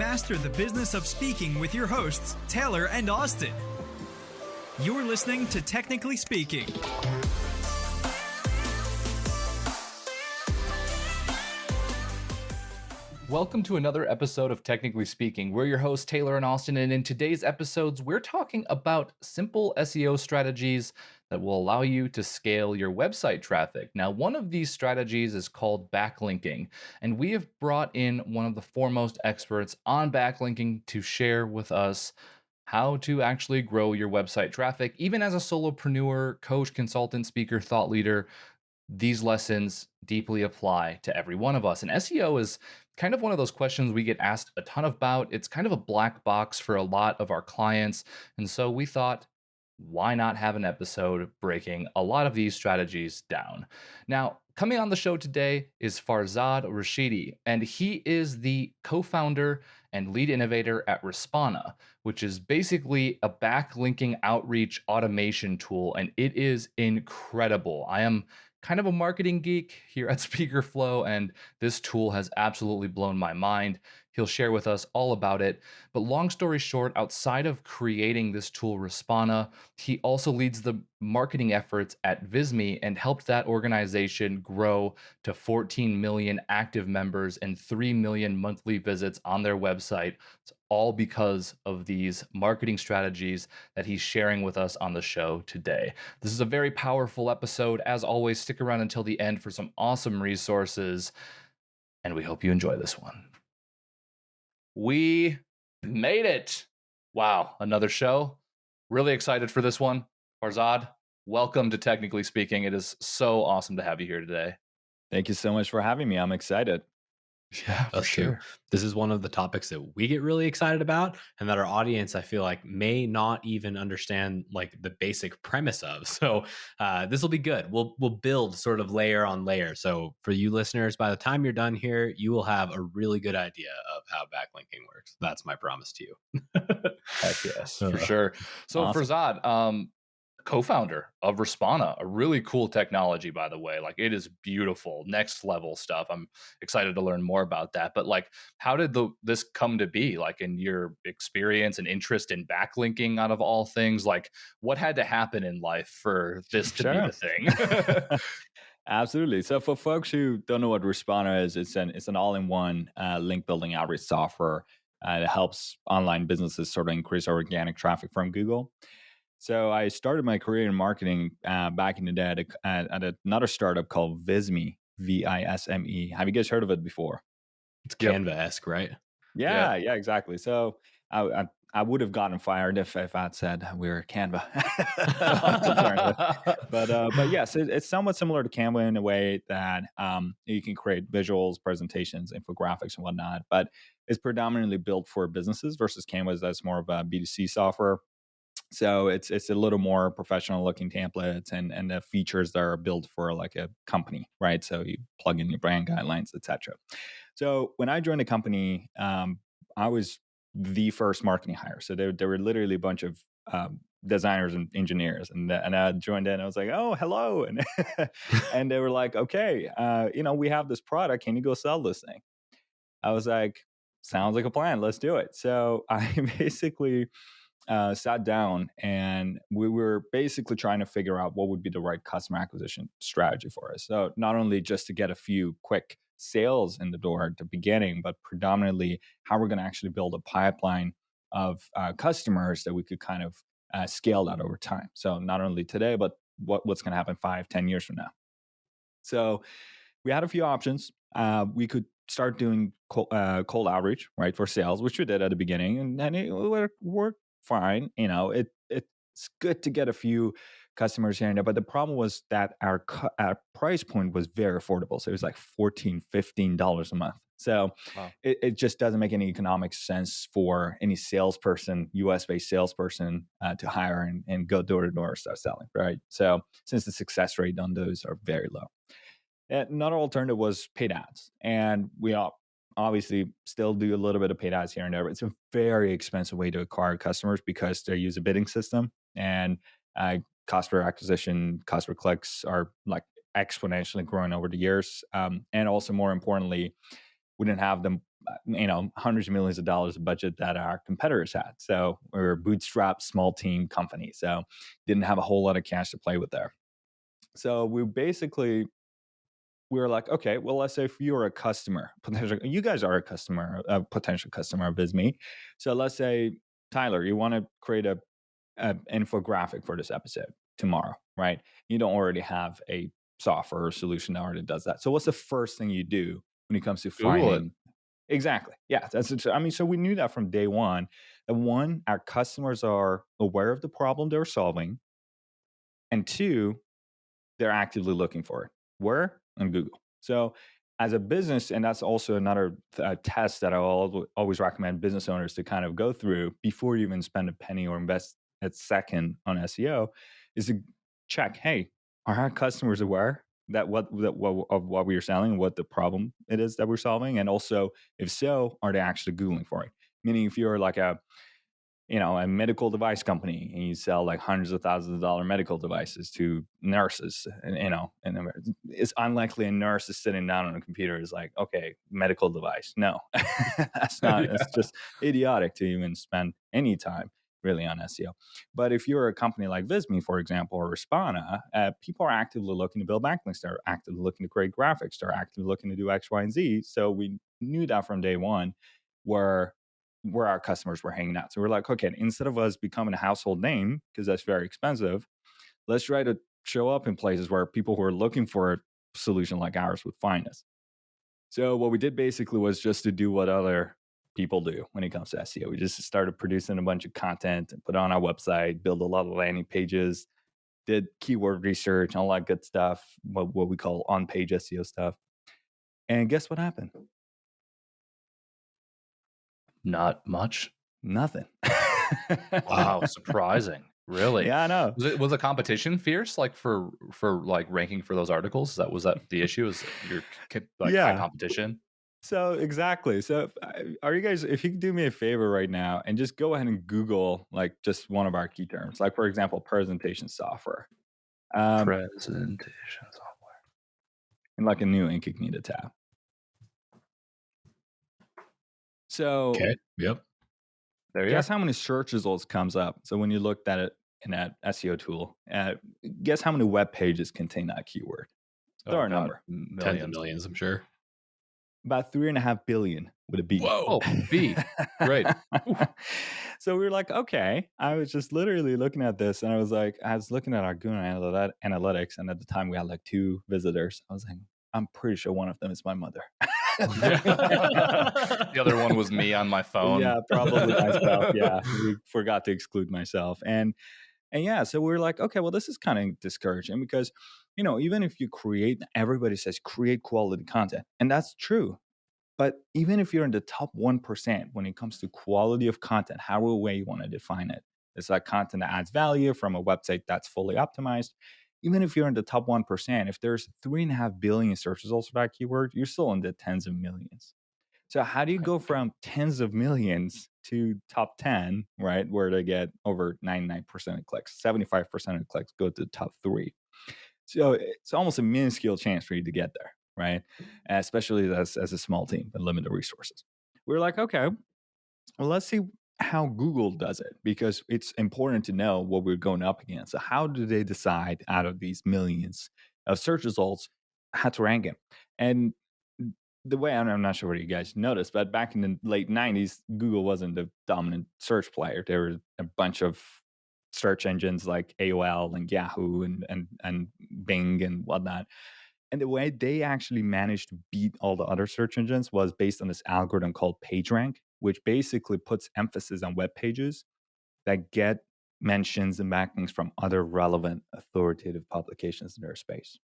master the business of speaking with your hosts, Taylor and Austin. You're listening to Technically Speaking. Welcome to another episode of Technically Speaking. We're your hosts, Taylor and Austin, and in today's episodes, we're talking about simple SEO strategies that will allow you to scale your website traffic. Now, one of these strategies is called backlinking, and we have brought in one of the foremost experts on backlinking to share with us how to actually grow your website traffic. Even as a solopreneur, coach, consultant, speaker, thought leader, these lessons deeply apply to every one of us. And SEO is kind of one of those questions we get asked a ton about. It's kind of a black box for a lot of our clients. And so we thought, why not have an episode breaking a lot of these strategies down? Now, coming on the show today is Farzad Rashidi, and he is the co-founder and lead innovator at Respona, which is basically a backlinking outreach automation tool, and it is incredible. I am kind of a marketing geek here at Speakerflow, and this tool has absolutely blown my mind. He'll share with us all about it. But long story short, outside of creating this tool, Respona, he also leads the marketing efforts at Visme and helped that organization grow to 14 million active members and 3 million monthly visits on their website. It's all because of these marketing strategies that he's sharing with us on the show today. This is a very powerful episode. As always, stick around until the end for some awesome resources, and we hope you enjoy this one. We made it. Wow, another show. Really excited for this one. Farzad, welcome to Technically Speaking. It is so awesome to have you here today. Thank you so much for having me. I'm excited. Yeah, for sure. This is one of the topics that we get really excited about, and that our audience, I feel like, may not even understand like the basic premise of. So this will be good. We'll build sort of layer on layer. So for you listeners, by the time you're done here, you will have a really good idea of how backlinking works. That's my promise to you. Heck yes, for sure. So awesome. Farzad, co-founder of Respona, a really cool technology, by the way. Like, it is beautiful, next level stuff. I'm excited to learn more about that. But like, how did this come to be? Like, in your experience and interest in backlinking, out of all things, like, what had to happen in life for this to be the thing? Absolutely. So for folks who don't know what Respona is, it's an all-in-one link building outreach software that helps online businesses sort of increase organic traffic from Google. So I started my career in marketing back in the day at another startup called Visme, Visme. Have you guys heard of it before? It's Canva-esque, right? Yeah, exactly. So I would have gotten fired if I'd said we were Canva. but yes, it's somewhat similar to Canva in a way that you can create visuals, presentations, infographics, and whatnot. But it's predominantly built for businesses versus Canva that's more of a B2C software. So it's a little more professional looking templates and the features that are built for like a company, right? So you plug in your brand guidelines, etc. So when I joined the company, I was the first marketing hire. So there were literally a bunch of designers and engineers, and I joined in. I was like, "Oh, hello," and and they were like, "Okay, we have this product. Can you go sell this thing?" I was like, "Sounds like a plan. Let's do it." So I basically sat down, and we were basically trying to figure out what would be the right customer acquisition strategy for us. So not only just to get a few quick sales in the door at the beginning, but predominantly how we're going to actually build a pipeline of customers that we could kind of scale that over time. So not only today, but what's going to happen 5-10 years from now. So we had a few options. We could start doing cold outreach, right, for sales, which we did at the beginning, and it worked fine. It's good to get a few customers here and there, but the problem was that our price point was very affordable. So it was like $14-15 a month. So wow. It just doesn't make any economic sense for any salesperson, US-based salesperson, to hire and go door to door and start selling, right? So since the success rate on those are very low. Another alternative was paid ads, and we obviously still do a little bit of paid ads here and there, but it's a very expensive way to acquire customers because they use a bidding system, and cost per acquisition, cost per clicks are like exponentially growing over the years. And also more importantly, we didn't have the hundreds of millions of dollars of budget that our competitors had. So we're a bootstrapped small team company. So didn't have a whole lot of cash to play with there. So we were like, okay, well, let's say if you're a customer, you guys are a potential customer of Visme. So let's say, Tyler, you want to create a infographic for this episode tomorrow, right? You don't already have a software or solution that already does that. So what's the first thing you do when it comes to finding? Exactly. Yeah. So we knew that from day one. That one, our customers are aware of the problem they're solving. And two, they're actively looking for it. Where? On Google. So as a business, and that's also another test that I always recommend business owners to kind of go through before you even spend a penny or invest a second on SEO, is to check, hey, are our customers aware that of what we are selling, what the problem it is that we're solving? And also, if so, are they actually Googling for it? Meaning if you're like a medical device company and you sell like hundreds of thousands of dollar medical devices to nurses, and it's unlikely a nurse is sitting down on a computer is like, okay, medical device. No, that's not, it's just idiotic to even spend any time really on SEO. But if you're a company like Visme, for example, or Respona, people are actively looking to build backlinks. They're actively looking to create graphics. They're actively looking to do X, Y, and Z. So we knew that from day one where our customers were hanging out. So we're like, okay, instead of us becoming a household name, because that's very expensive, let's try to show up in places where people who are looking for a solution like ours would find us. So what we did basically was just to do what other people do when it comes to SEO. We just started producing a bunch of content and put it on our website, build a lot of landing pages, did keyword research, all that good stuff, what we call on-page SEO stuff. And guess what happened? Not much. Nothing. Wow, surprising. Really? Yeah, I know. Was the competition fierce, like for like ranking for those articles? Was that the issue? Is your high competition? So exactly. So are you guys, if you could do me a favor right now and just go ahead and Google like just one of our key terms, like for example, presentation software. Presentation software. In like a new incognito tab. So okay. Yep. There you guess go. how many search results comes up. So when you looked at it in that SEO tool, guess how many web pages contain that keyword? Throw a number. Millions. Tens of millions, I'm sure. About 3.5 billion with a B. Whoa, B. Great. So we were like, okay. I was just literally looking at this and I was looking at our Google Analytics, and at the time we had like 2 visitors. I was like, I'm pretty sure one of them is my mother. The other one was me on my phone. Yeah, probably myself. Yeah, we forgot to exclude myself. And yeah, so we're like, okay, well, this is kind of discouraging because, even if you everybody says create quality content, and that's true. But even if you're in the top 1% when it comes to quality of content, however way you want to define it, it's like content that adds value from a website that's fully optimized. Even if you're in the top 1%, if there's 3.5 billion search results for that keyword, you're still in the tens of millions. So how do you go from tens of millions to top 10, right, where they get over 99% of clicks, 75% of clicks go to the top 3? So it's almost a minuscule chance for you to get there, right? Especially as a small team with limited resources. We're like, okay, well, let's see how Google does it, because it's important to know what we're going up against. So how do they decide out of these millions of search results how to rank it? And the way, I'm not sure what you guys noticed, but back in the late 90s, Google wasn't the dominant search player. There were a bunch of search engines like AOL and Yahoo and Bing and whatnot. And the way they actually managed to beat all the other search engines was based on this algorithm called PageRank, which basically puts emphasis on web pages that get mentions and backlinks from other relevant authoritative publications in their space.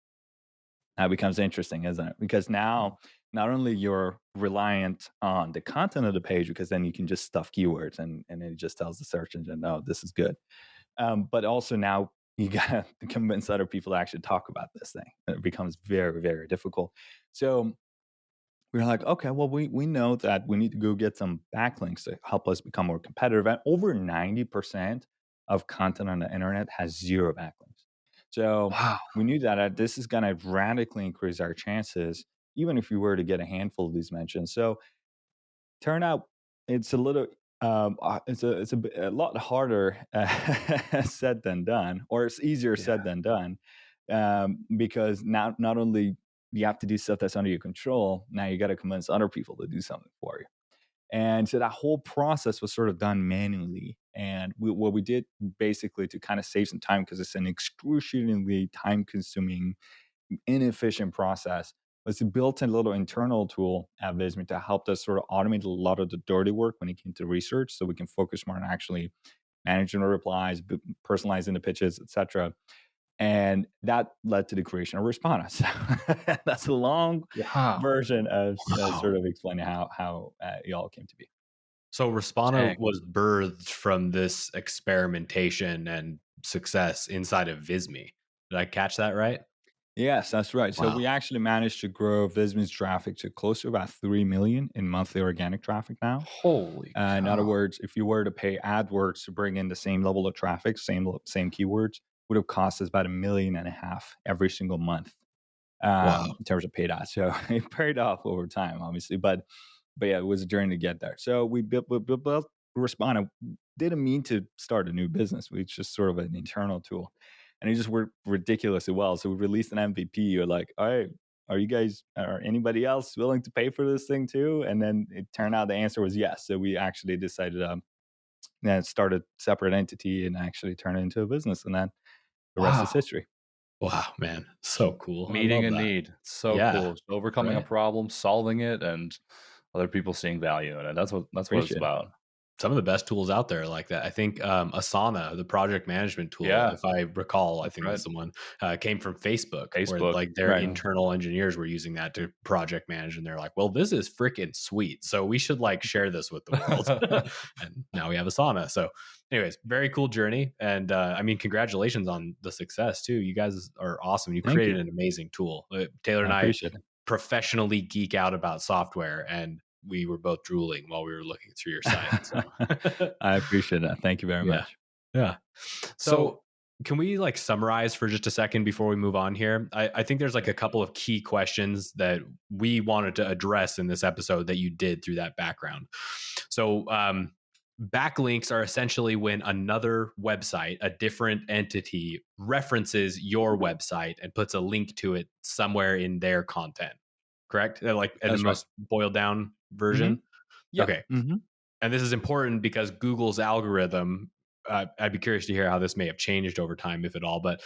Now it becomes interesting, isn't it? Because now not only you're reliant on the content of the page, because then you can just stuff keywords and it just tells the search engine, no, this is good. But also now you got to convince other people to actually talk about this thing. It becomes very, very difficult. So we're like, okay, well, we know that we need to go get some backlinks to help us become more competitive. And over 90% of content on the internet has 0 backlinks. So we knew that this is going to radically increase our chances, even if we were to get a handful of these mentions. So Turned out it's a little a lot harder said than done, or it's easier said than done, because now not only you have to do stuff that's under your control, now you got to convince other people to do something for you. And so that whole process was sort of done manually. And what we did basically to kind of save some time, because it's an excruciatingly time consuming, inefficient process, was to build a little internal tool at Visme to help us sort of automate a lot of the dirty work when it came to research, so we can focus more on actually managing the replies, personalizing the pitches, etc. And that led to the creation of Respona. So that's a long version of sort of explaining how it all came to be. So Respona was birthed from this experimentation and success inside of Visme. Did I catch that right? Yes, that's right. So Wow. we actually managed to grow Visme's traffic to close to about 3 million in monthly organic traffic now. Holy cow. In other words, if you were to pay AdWords to bring in the same level of traffic, same keywords, would have cost us about $1.5 million every single month, in terms of paid ads. So it paid off over time, obviously, but yeah, it was a journey to get there. So we built Respona. Didn't mean to start a new business. It's just sort of an internal tool, and it just worked ridiculously well. So we released an MVP. You're like, all right, are anybody else willing to pay for this thing too? And then it turned out the answer was yes. So we actually decided then start a separate entity and actually turn it into a business, and then the rest is history. Wow, man. So cool. Meeting a need. So cool. Overcoming a problem, solving it, and other people seeing value in it. That's what it's about. Some of the best tools out there like that. I think Asana, the project management tool, if I recall, I think that's the one, came from Facebook. Where like their internal engineers were using that to project manage, and they're like, well, this is freaking sweet, so we should like share this with the world. And now we have Asana. So anyways, very cool journey. And I mean, congratulations on the success too. You guys are awesome. You created an amazing tool. Taylor and I professionally geek out about software, and we were both drooling while we were looking through your site. So. I appreciate that. Thank you very much. Yeah. So can we like summarize for just a second before we move on here? I think there's like a couple of key questions that we wanted to address in this episode that you did through that background. So backlinks are essentially when another website, a different entity, references your website and puts a link to it somewhere in their content. Correct? Like in the most boiled down version? Mm-hmm. Yeah. Okay. Mm-hmm. And this is important because Google's algorithm, I'd be curious to hear how this may have changed over time, if at all, but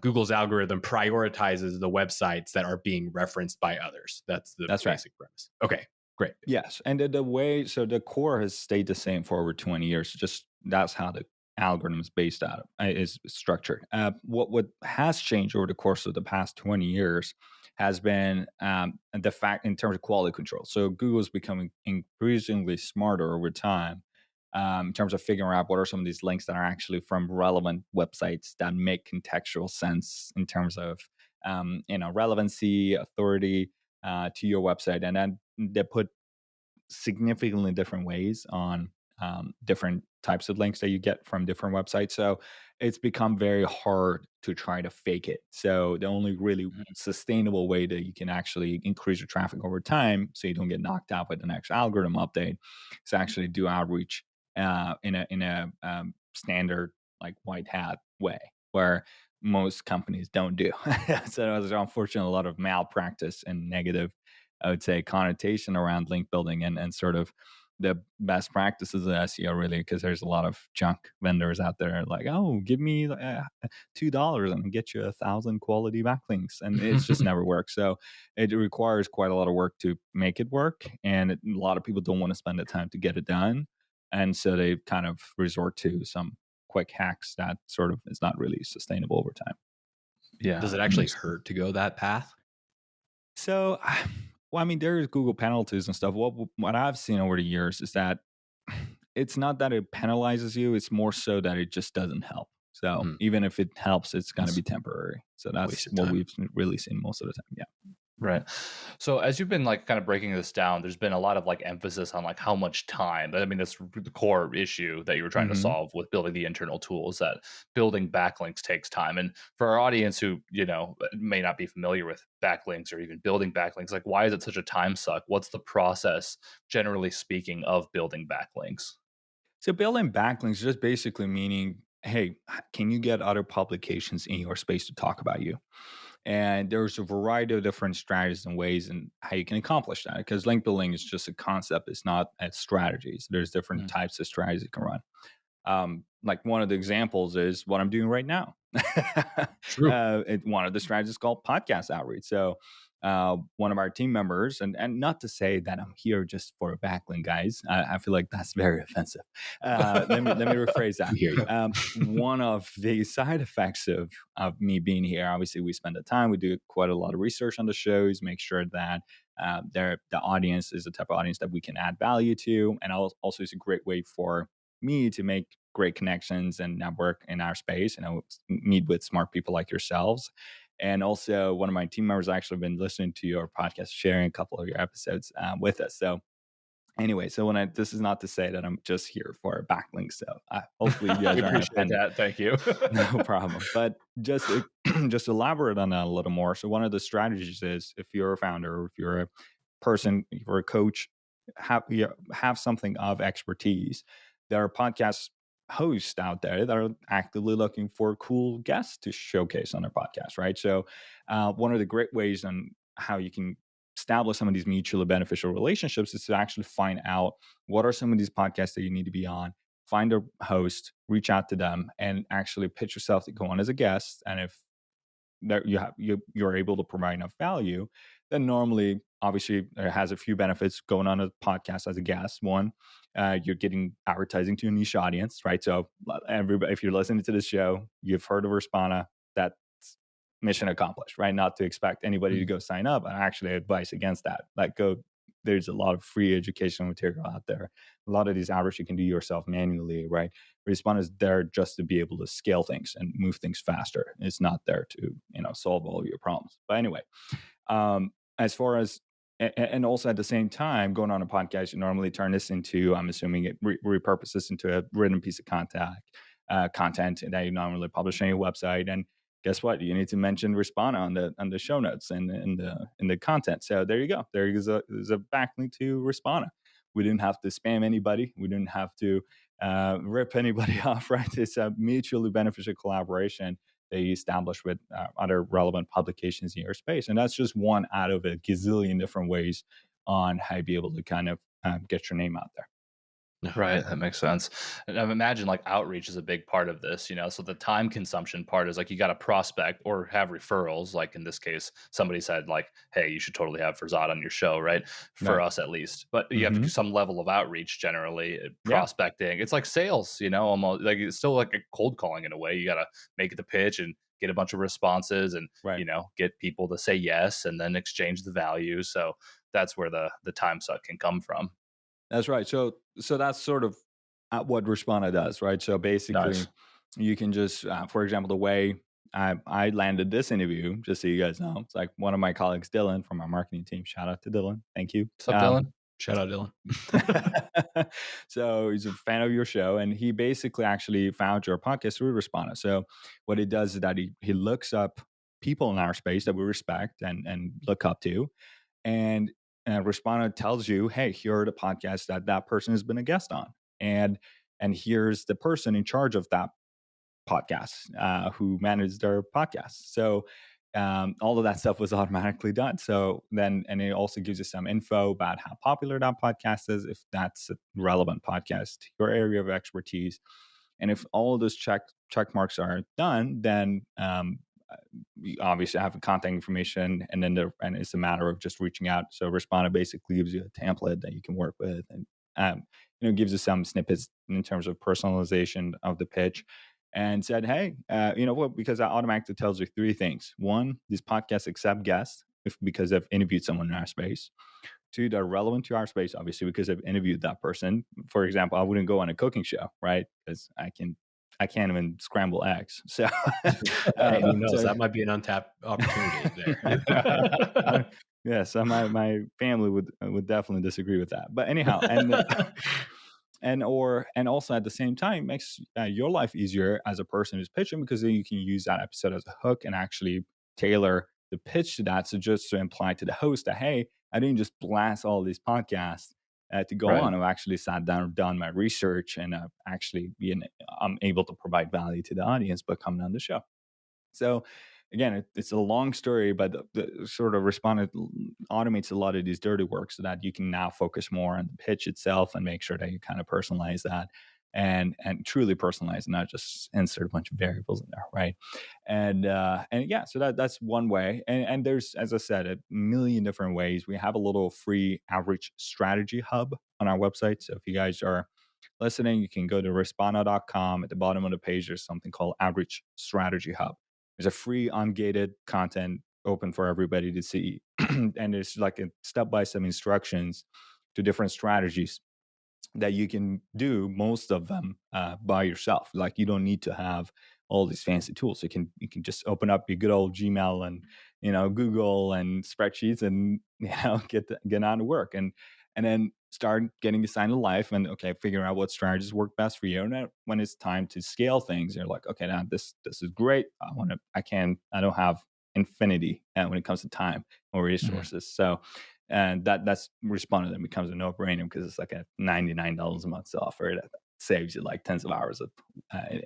Google's algorithm prioritizes the websites that are being referenced by others. That's the basic premise. Okay, great. Yes. And the core has stayed the same for over 20 years. Just that's how the algorithm is based out of, is structured. What has changed over the course of the past 20 years has been the fact in terms of quality control. So Google's becoming increasingly smarter over time in terms of figuring out what are some of these links that are actually from relevant websites that make contextual sense in terms of relevancy, authority to your website, and then they put significantly different weighs on different types of links that you get from different websites. So it's become very hard to try to fake it. So the only really sustainable way that you can actually increase your traffic over time, so you don't get knocked out by the next algorithm update, is actually do outreach in a standard like white hat way, where most companies don't do. So there's unfortunately a lot of malpractice and negative, I would say, connotation around link building and sort of the best practices of SEO, really, because there's a lot of junk vendors out there like, oh, give me $2 and get you 1,000 quality backlinks, and it's just never works. So it requires quite a lot of work to make it work, and a lot of people don't want to spend the time to get it done, and so they kind of resort to some quick hacks that sort of is not really sustainable over time. Yeah. Does it actually hurt to go that path? So, well, I mean, there's Google penalties and stuff. What I've seen over the years is that it's not that it penalizes you; it's more so that it just doesn't help. So even if it helps, it's going to be temporary. So that's what we've really seen most of the time. Yeah. Right. So as you've been like kind of breaking this down, there's been a lot of like emphasis on like how much time. I mean, that's the core issue that you were trying to Hmm. solve with building the internal tools, that building backlinks takes time. And for our audience who, may not be familiar with backlinks or even building backlinks, like why is it such a time suck? What's the process, generally speaking, of building backlinks? So building backlinks is just basically meaning, hey, can you get other publications in your space to talk about you? And there's a variety of different strategies and ways and how you can accomplish that. Because link building is just a concept; it's not a strategy. So there's different Mm, types of strategies you can run. Like one of the examples is what I'm doing right now. True. One of the strategies is called podcast outreach. So one of our team members, and not to say that I'm here just for a backlink, guys. I feel like that's very offensive. Let me rephrase that. We hear you. One of the side effects of me being here, obviously, we spend the time, we do quite a lot of research on the shows, make sure that the audience is the type of audience that we can add value to, and also it's a great way for me to make great connections and network in our space, meet with smart people like yourselves. And also, one of my team members actually been listening to your podcast, sharing a couple of your episodes with us. So, anyway, so this is not to say that I'm just here for a backlink. So, hopefully, you we guys aren't appreciate offended. that. Thank you. No problem. But just just elaborate on that a little more. So, one of the strategies is if you're a founder, or if you're a person, if you're a coach, have something of expertise. There are podcast hosts out there that are actively looking for cool guests to showcase on their podcast, right? So, one of the great ways on how you can establish some of these mutually beneficial relationships is to actually find out what are some of these podcasts that you need to be on. Find a host, reach out to them, and actually pitch yourself to go on as a guest. And if that you're able to provide enough value, then normally, obviously, it has a few benefits going on a podcast as a guest. One, you're getting advertising to a niche audience, right? So everybody, if you're listening to this show, you've heard of Respona. That's mission accomplished, right? Not to expect anybody to Mm, go sign up. I actually advise against that. Like, go. There's a lot of free educational material out there. A lot of these hours you can do yourself manually, right? Respond is there just to be able to scale things and move things faster. It's not there to, solve all of your problems. But anyway, as far as and also at the same time, going on a podcast, you normally turn this into, I'm assuming it repurpose this into a written piece of content that you normally publish on your website. And guess what? You need to mention Respond on the show notes and in the content. So there you go. There's a backlink to Respond. We didn't have to spam anybody. We didn't have to rip anybody off, right? It's a mutually beneficial collaboration that you establish with other relevant publications in your space. And that's just one out of a gazillion different ways on how you be able to kind of get your name out there. No, right, that makes sense. And I imagine like outreach is a big part of this, So the time consumption part is like you got to prospect or have referrals. Like in this case, somebody said like, "Hey, you should totally have Farzad on your show," right? For Right. us at least. But you have to do Hmm. some level of outreach generally, Yeah. prospecting. It's like sales, almost like it's still like a cold calling in a way. You got to make the pitch and get a bunch of responses and, Right. get people to say yes and then exchange the value. So that's where the time suck can come from. That's right. So that's sort of what Respona does, right? So basically, Nice. you can just, for example, the way I landed this interview, just so you guys know, it's like one of my colleagues, Dylan, from our marketing team. Shout out to Dylan. Thank you. What's up, Dylan? shout out Dylan. So he's a fan of your show, and he basically actually found your podcast through Respona. So what he does is that he looks up people in our space that we respect and look up to, and Responder tells you, hey, here are the podcasts that person has been a guest on, and here's the person in charge of that podcast who manages their podcast. So all of that stuff was automatically done. So then, and it also gives you some info about how popular that podcast is, if that's a relevant podcast to your area of expertise. And if all of those check marks are done, then you obviously have the contact information, and then and it's a matter of just reaching out. So Responder basically gives you a template that you can work with, and gives you some snippets in terms of personalization of the pitch, and said, hey, you know what? Because that automatically tells you three things. One, these podcasts accept guests because they've interviewed someone in our space. Two, they're relevant to our space, obviously, because I've interviewed that person. For example, I wouldn't go on a cooking show, right? Because I can I can't even scramble eggs. So, Hey, who knows? so That might be an untapped opportunity there. yeah, so my family would definitely disagree with that. But anyhow, and also at the same time makes your life easier as a person who's pitching, because then you can use that episode as a hook and actually tailor the pitch to that. So just to imply to the host that, hey, I didn't just blast all these podcasts to go Right. on. I've actually sat down, done my research, and I'm able to provide value to the audience by coming on the show. So again, it's a long story, but the sort of Respona automates a lot of these dirty work so that you can now focus more on the pitch itself and make sure that you kind of personalize that and truly personalize, not just insert a bunch of variables in there, right? And yeah, so that's one way. And there's, as I said, a million different ways. We have a little free outreach strategy hub on our website. So if you guys are listening, you can go to respona.com. At the bottom of the page, there's something called Outreach Strategy Hub. There's a free ungated content open for everybody to see. And there's like a step-by-step instructions to different strategies that you can do, most of them by yourself. Like you don't need to have all these fancy tools. You can just open up your good old Gmail and Google and spreadsheets and get on to work and then start getting a sign of life and figuring out what strategies work best for you. And then when it's time to scale things, you're like, okay, now this is great. I don't have infinity when it comes to time or resources. So and that's Respona then becomes a no-brainer because it's like a $99 a month software that saves you like tens of hours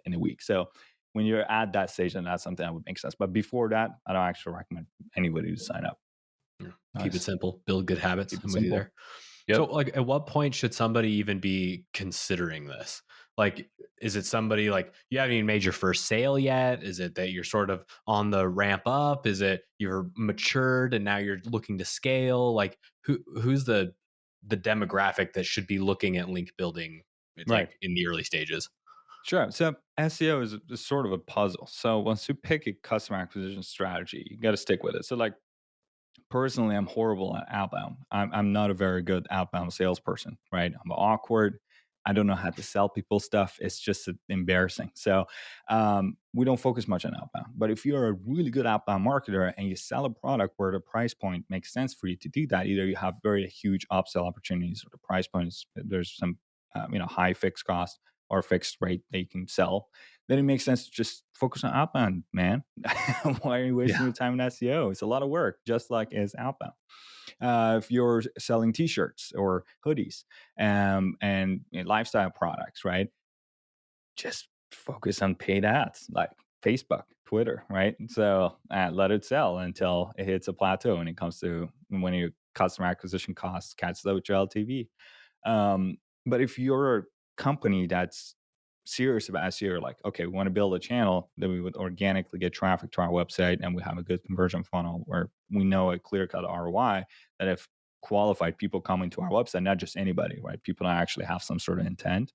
in a week. So when you're at that stage, then that's something that would make sense. But before that, I don't actually recommend anybody to sign up. Keep it simple, build good habits. I'm with you there. Yep. So like at what point should somebody even be considering this? Like, is it somebody like you haven't even made your first sale yet? Is it that you're sort of on the ramp up? Is it you're matured and now you're looking to scale? Like who's the demographic that should be looking at link building like in the early stages? Sure. So SEO is sort of a puzzle. So once you pick a customer acquisition strategy, you got to stick with it. So like personally, I'm horrible at outbound. I'm not a very good outbound salesperson, right? I'm awkward. I don't know how to sell people stuff. It's just embarrassing. So we don't focus much on outbound. But if you're a really good outbound marketer and you sell a product where the price point makes sense for you to do that, either you have very huge upsell opportunities or the price points, there's some high fixed cost or fixed rate that you can sell, then it makes sense to just focus on outbound, man. Why are you wasting your time in SEO? It's a lot of work, just like is outbound. If you're selling t-shirts or hoodies and lifestyle products, right? Just focus on paid ads like Facebook, Twitter, right? So let it sell until it hits a plateau when it comes to when your customer acquisition costs catch up with your LTV. But if you're a company that's serious about SEO, like, okay, we want to build a channel that we would organically get traffic to our website and we have a good conversion funnel where we know a clear-cut ROI, that if qualified people coming to our website, not just anybody, right? People that actually have some sort of intent,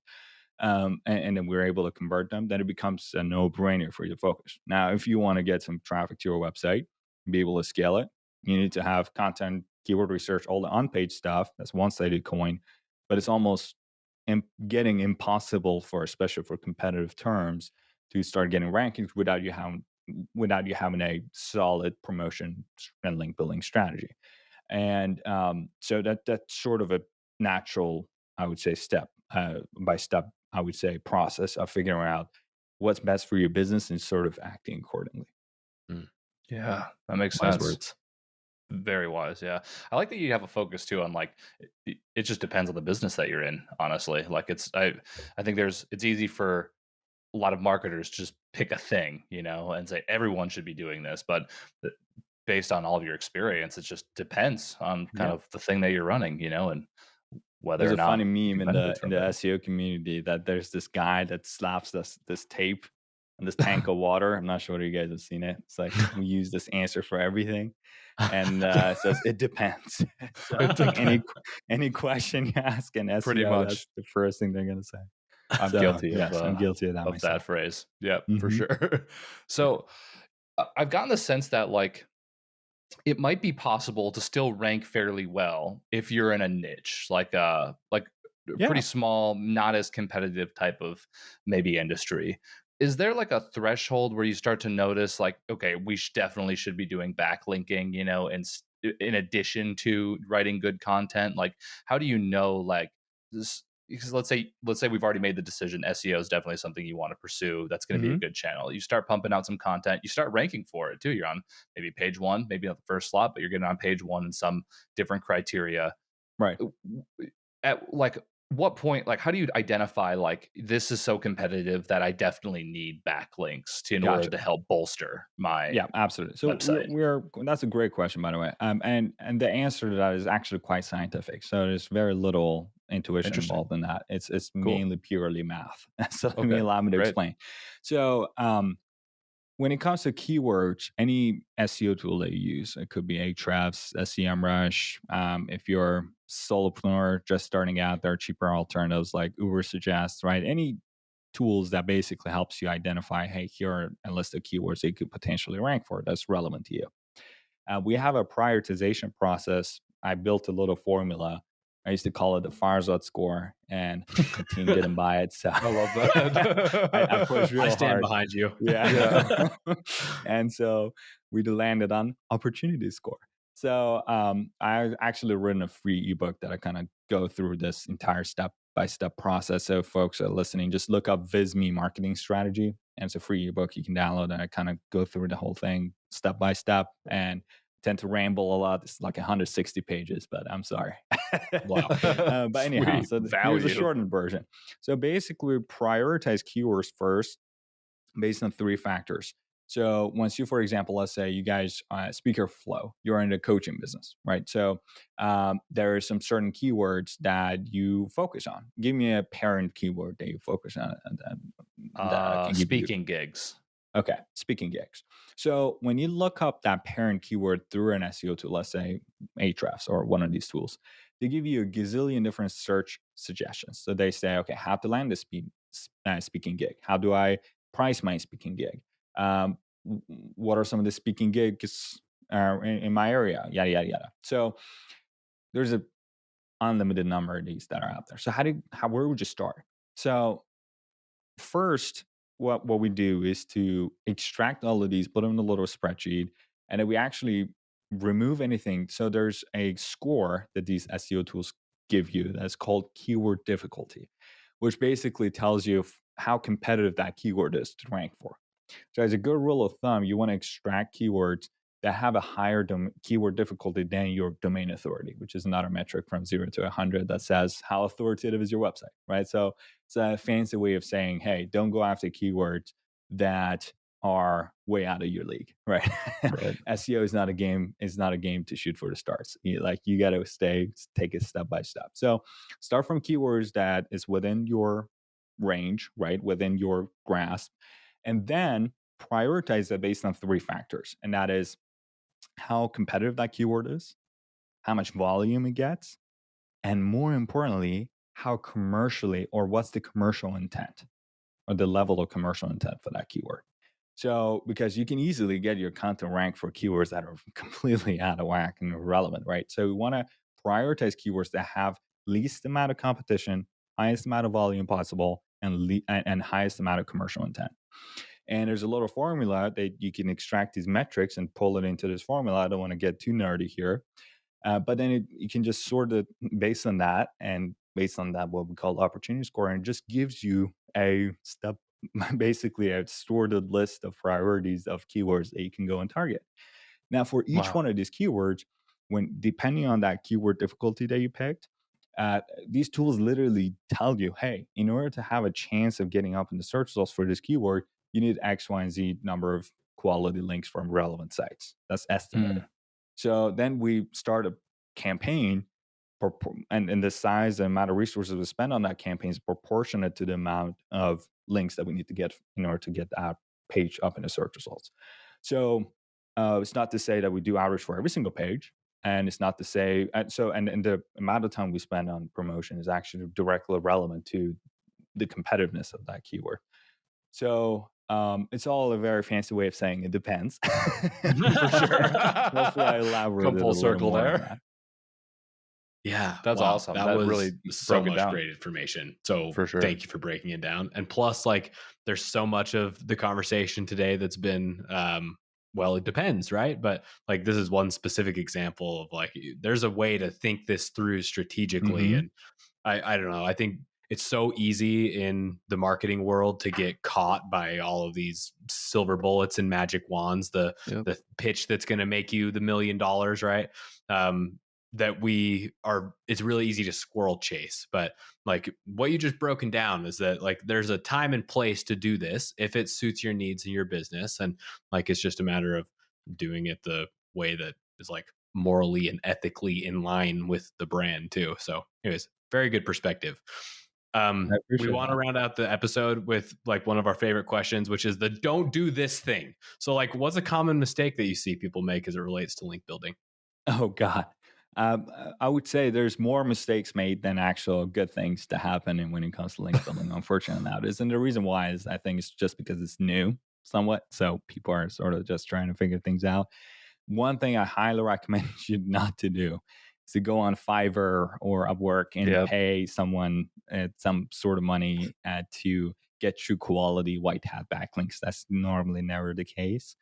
and then we're able to convert them, then it becomes a no-brainer for you to focus. Now, if you want to get some traffic to your website, be able to scale it, you need to have content, keyword research, all the on-page stuff. That's one-sided coin, but it's almost getting impossible especially for competitive terms, to start getting rankings without you having a solid promotion and link building strategy. And so that's sort of a natural, I would say, step by step, I would say, process of figuring out what's best for your business and sort of acting accordingly. Yeah, that makes Wise sense. words. Very wise. Yeah. I like that you have a focus too on like, it just depends on the business that you're in, honestly. Like I think it's easy for a lot of marketers to just pick a thing, and say everyone should be doing this. But based on all of your experience, it just depends on kind of the thing that you're running, and whether There's or a not funny meme in the it. SEO community that there's this guy that slaps this tape and this tank of water. I'm not sure whether you guys have seen it. It's like, we use this answer for everything, and it says it depends. So it's like any question you ask in SEO, Pretty much. that's the first thing they're gonna say. I'm So, guilty yes, I'm guilty of that of myself. that phrase. Yeah, for Mhm. sure. So I've gotten the sense that like it might be possible to still rank fairly well if you're in a niche, like a Yeah. pretty small, not as competitive type of maybe industry. is there like a threshold where you start to notice like, okay, we definitely should be doing backlinking, and in addition to writing good content? Like, how do you know like this? Because let's say we've already made the decision, SEO is definitely something you want to pursue. That's going to be a good channel. You start pumping out some content, you start ranking for it too. You're on maybe page one, maybe not the first slot, but you're getting on page one in some different criteria. Right. At like what point, like how do you identify like this is so competitive that I definitely need backlinks in order to help bolster my Yeah, absolutely. So website? we're that's a great question, by the way. And the answer to that is actually quite scientific. So there's very little intuition Interesting. involved in that. It's Cool. mainly purely math. So let Okay, me allow me to great. explain. So when it comes to keywords, any SEO tool that you use, it could be Ahrefs, SEMrush. If you're solopreneur just starting out, there are cheaper alternatives like Uber Suggest, right? Any tools that basically helps you identify, hey, here are a list of keywords that you could potentially rank for that's relevant to you. We have a prioritization process. I built a little formula. I used to call it the Farzad score, and the team didn't buy it. So I love that. I pushed real I hard. stand behind you. Yeah. And so we landed on opportunity score. So I actually written a free ebook that I kind of go through this entire step-by-step process. So folks are listening, just look up Visme marketing strategy. And it's a free ebook you can download. And I kind of go through the whole thing step by step and tend to ramble a lot. It's like 160 pages, but I'm sorry. Wow. But anyhow, Sweet so here's a shortened version. So basically, prioritize keywords first based on 3 factors. So once you, for example, let's say you guys speaker flow, you're in the coaching business, right? So there are some certain keywords that you focus on. Give me a parent keyword that you focus on. And that can give speaking gigs. Okay, speaking gigs. So when you look up that parent keyword through an SEO tool, let's say Ahrefs or one of these tools, they give you a gazillion different search suggestions. So they say, okay, how to land a speaking gig? How do I price my speaking gig? What are some of the speaking gigs in my area? Yada, yada, yada. So there's an unlimited number of these that are out there. So where would you start? So first, what we do is to extract all of these, put them in a little spreadsheet, and then we actually remove anything. So there's a score that these SEO tools give you that's called keyword difficulty, which basically tells you how competitive that keyword is to rank for. So as a good rule of thumb, you want to extract keywords that have a higher keyword difficulty than your domain authority, which is another metric from 0 to 100 that says how authoritative is your website, right? So it's a fancy way of saying, hey, don't go after keywords that are way out of your league, right? SEO is not a game. It's not a game to shoot for the stars. You got to take it step by step. So start from keywords that is within your range, right? Within your grasp. And then prioritize that based on 3 factors. And that is how competitive that keyword is, how much volume it gets, and more importantly, how commercially, or what's the commercial intent or the level of commercial intent for that keyword. So, because you can easily get your content ranked for keywords that are completely out of whack and irrelevant, right? So we want to prioritize keywords that have least amount of competition, highest amount of volume possible, and highest amount of commercial intent. And there's a little formula that you can extract these metrics and pull it into this formula. I don't want to get too nerdy here. But then you can just sort it based on that, and based on that, what we call opportunity score, and it just gives you basically a sorted list of priorities of keywords that you can go and target. Now, for each one of these keywords, depending on that keyword difficulty that you picked, these tools literally tell you, hey, in order to have a chance of getting up in the search results for this keyword, you need X, Y, and Z number of quality links from relevant sites. That's estimated. So then we start a campaign, and the size and amount of resources we spend on that campaign is proportionate to the amount of links that we need to get in order to get that page up in the search results. So it's not to say that we do average for every single page, and it's not to say and the amount of time we spend on promotion is actually directly relevant to the competitiveness of that keyword. So it's all a very fancy way of saying it depends. For sure. Hopefully I elaborated Come full a little circle more there. on that. Yeah, That's wow, awesome. That That was really so broke it much down. great information. So For sure. thank you for breaking it down. And plus, like, there's so much of the conversation today that's been, well, it depends, right? But like, this is one specific example of like, there's a way to think this through strategically. Mm-hmm. And I don't know. I think it's so easy in the marketing world to get caught by all of these silver bullets and magic wands, the pitch that's going to make you the $1 million, right? That it's really easy to squirrel chase. But like what you just broken down is that like there's a time and place to do this if it suits your needs and your business. And like it's just a matter of doing it the way that is like morally and ethically in line with the brand too. So anyways, very good perspective. I We appreciate want to that. round out the episode with like one of our favorite questions, which is the don't do this thing. So like what's a common mistake that you see people make as it relates to link building? Oh God. I would say there's more mistakes made than actual good things to happen and when it comes to link building, unfortunately nowadays. And the reason why is I think it's just because it's new somewhat. So people are sort of just trying to figure things out. One thing I highly recommend you not to do is to go on Fiverr or Upwork and pay someone some sort of money to get true quality white hat backlinks. That's normally never the case.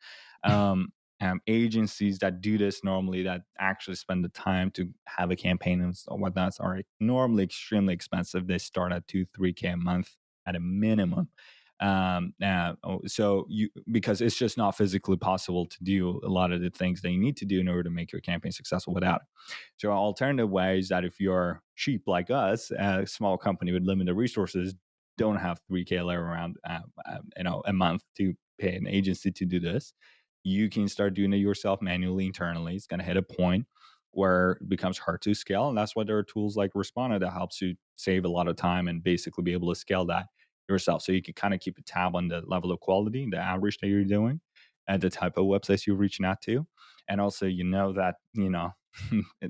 Agencies that do this normally that actually spend the time to have a campaign and whatnot are normally extremely expensive. They start at 2-3K a month at a minimum. So because it's just not physically possible to do a lot of the things that you need to do in order to make your campaign successful without it. So alternative ways that if you're cheap like us, a small company with limited resources, don't have 3K layer around, a month to pay an agency to do this. You can start doing it yourself manually internally. It's going to hit a point where it becomes hard to scale. And that's why there are tools like Respona that helps you save a lot of time and basically be able to scale that yourself. So you can kind of keep a tab on the level of quality, the average that you're doing, and the type of websites you're reaching out to. And also, that,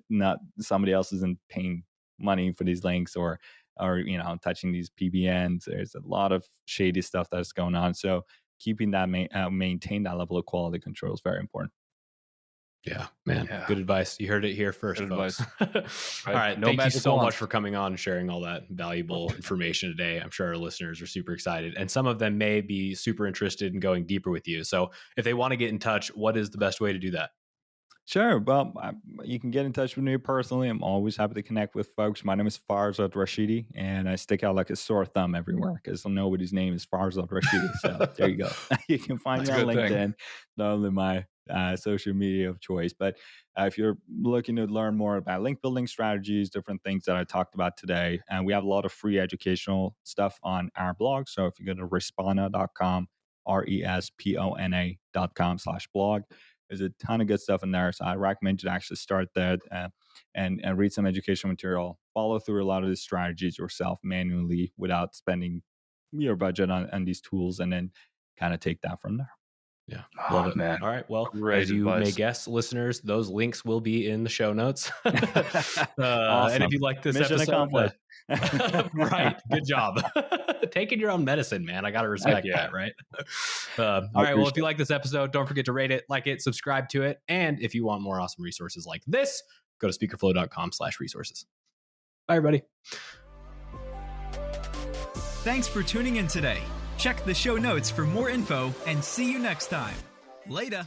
not somebody else isn't paying money for these links or touching these PBNs. There's a lot of shady stuff that's going on. So keeping that maintain that level of quality control is very important. Yeah, man. Yeah. Good advice. You heard it here first, folks. All right. No Thank you so wands. much for coming on and sharing all that valuable information today. I'm sure our listeners are super excited, and some of them may be super interested in going deeper with you. So if they want to get in touch, what is the best way to do that? Sure. Well, you can get in touch with me personally. I'm always happy to connect with folks. My name is Farzad Rashidi, and I stick out like a sore thumb everywhere because nobody's name is Farzad Rashidi. So there you go. You can find me on LinkedIn, not only my social media of choice, but if you're looking to learn more about link building strategies, different things that I talked about today, and we have a lot of free educational stuff on our blog. So if you go to respona.com, respona.com/blog, there's a ton of good stuff in there. So I recommend you to actually start there and read some educational material, follow through a lot of these strategies yourself manually without spending your budget on these tools, and then kind of take that from there. Yeah. Love it, man. All right. Well, as you may guess, listeners, those links will be in the show notes. Awesome. And if you like this Mission episode, accomplished. right. Good job. Taking your own medicine, man. I got to respect that, right? All right. Well, if you like this episode, don't forget to rate it, like it, subscribe to it. And if you want more awesome resources like this, go to speakerflow.com/resources. Bye, everybody. Thanks for tuning in today. Check the show notes for more info and see you next time. Later.